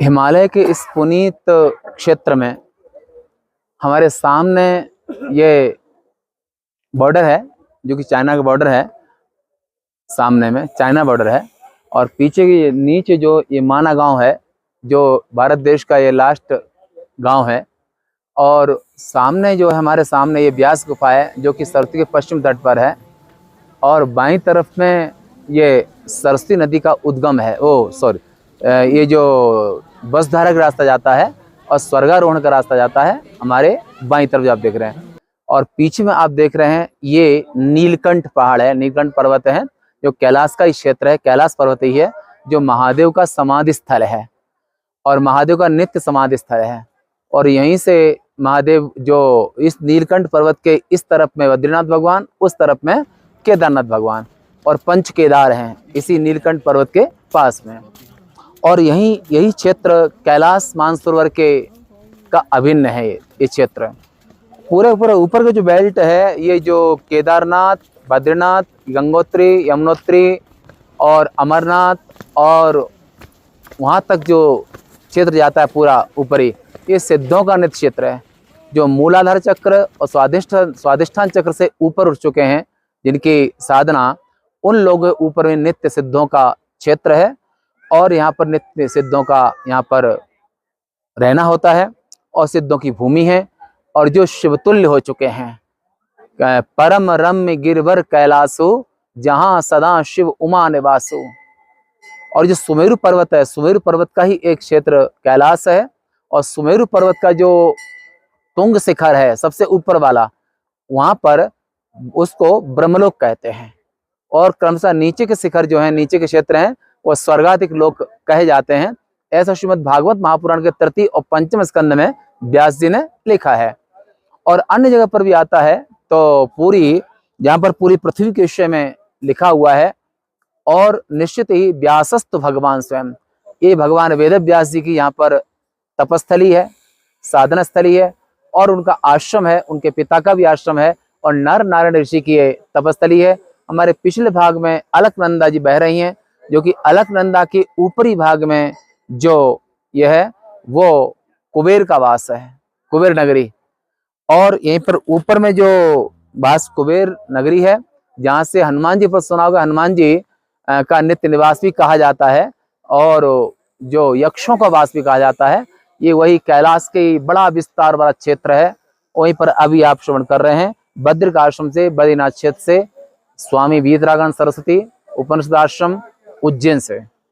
हिमालय के इस पुनीत क्षेत्र में हमारे सामने ये बॉर्डर है, जो कि चाइना का बॉर्डर है। सामने में चाइना बॉर्डर है और पीछे की नीचे जो ये माना गांव है, जो भारत देश का ये लास्ट गांव है। और सामने जो है, हमारे सामने ये ब्यास गुफा है, जो कि सरस्वती के पश्चिम तट पर है। और बाईं तरफ में ये सरस्वती नदी का उद्गम है। ये जो बसधारा का रास्ता जाता है और स्वर्गारोहण का रास्ता जाता है हमारे बाईं तरफ, जो आप देख रहे हैं। और पीछे में आप देख रहे हैं ये नीलकंठ पहाड़ है, नीलकंठ पर्वत है, जो कैलाश का ही क्षेत्र है। कैलाश पर्वत ही है जो महादेव का समाधि स्थल है और महादेव का नित्य समाधि स्थल है। और यहीं से महादेव जो इस नीलकंठ पर्वत के इस तरफ में बद्रीनाथ भगवान, उस तरफ में केदारनाथ भगवान, और पंच केदार हैं इसी नीलकंठ पर्वत के पास में। और यही क्षेत्र कैलाश मानसरोवर के का अभिन्न है। ये क्षेत्र पूरे ऊपर का जो बेल्ट है, ये जो केदारनाथ, बद्रीनाथ, गंगोत्री, यमुनोत्री और अमरनाथ और वहाँ तक जो क्षेत्र जाता है पूरा ऊपरी, ये सिद्धों का नित्य क्षेत्र है, जो मूलाधार चक्र और स्वाधिष्ठान चक्र से ऊपर उठ चुके हैं, जिनकी साधना उन लोगों के ऊपर में नित्य सिद्धों का क्षेत्र है। और यहाँ पर नित्य सिद्धों का यहाँ पर रहना होता है और सिद्धों की भूमि है। और जो शिवतुल्य हो चुके हैं, परम रम्य गिरवर कैलासो, जहाँ सदा शिव उमा निवासो। और जो सुमेरु पर्वत है, सुमेरु पर्वत का ही एक क्षेत्र कैलाश है। और सुमेरु पर्वत का जो तुंग शिखर है, सबसे ऊपर वाला, वहां पर उसको ब्रह्मलोक कहते हैं। और क्रमशः नीचे के शिखर जो है, नीचे के क्षेत्र हैं, वो स्वर्गाधिक लोक कहे जाते हैं। ऐसा श्रीमद् भागवत महापुराण के तृतीय और पंचम स्कंद में व्यास जी ने लिखा है। और अन्य जगह पर भी आता है, तो यहाँ पर पूरी पृथ्वी के विषय में लिखा हुआ है। और निश्चित ही व्यासस्तु भगवान स्वयं, ये भगवान वेद व्यास जी की यहाँ पर तपस्थली है, साधना स्थली है। और उनका आश्रम है, उनके पिता का भी आश्रम है। और नर नारायण ऋषि की ये तपस्थली है। हमारे पिछले भाग में अलकनंदा जी बह रही हैं, जो कि अलकनंदा के ऊपरी भाग में जो यह है वो कुबेर का वास है, कुबेर नगरी। और यहीं पर ऊपर में जो वास कुबेर नगरी है, जहाँ से हनुमान जी पर सुना होगा, हनुमान जी का नित्य निवास भी कहा जाता है और जो यक्षों का वास भी कहा जाता है। ये वही कैलाश के बड़ा विस्तार वाला क्षेत्र है। वहीं पर अभी आप श्रवण कर रहे हैं बद्रिक आश्रम से, बद्रीनाथ क्षेत्र से, स्वामी वीतरागन सरस्वती उपनिषद आश्रम उज्जैन से।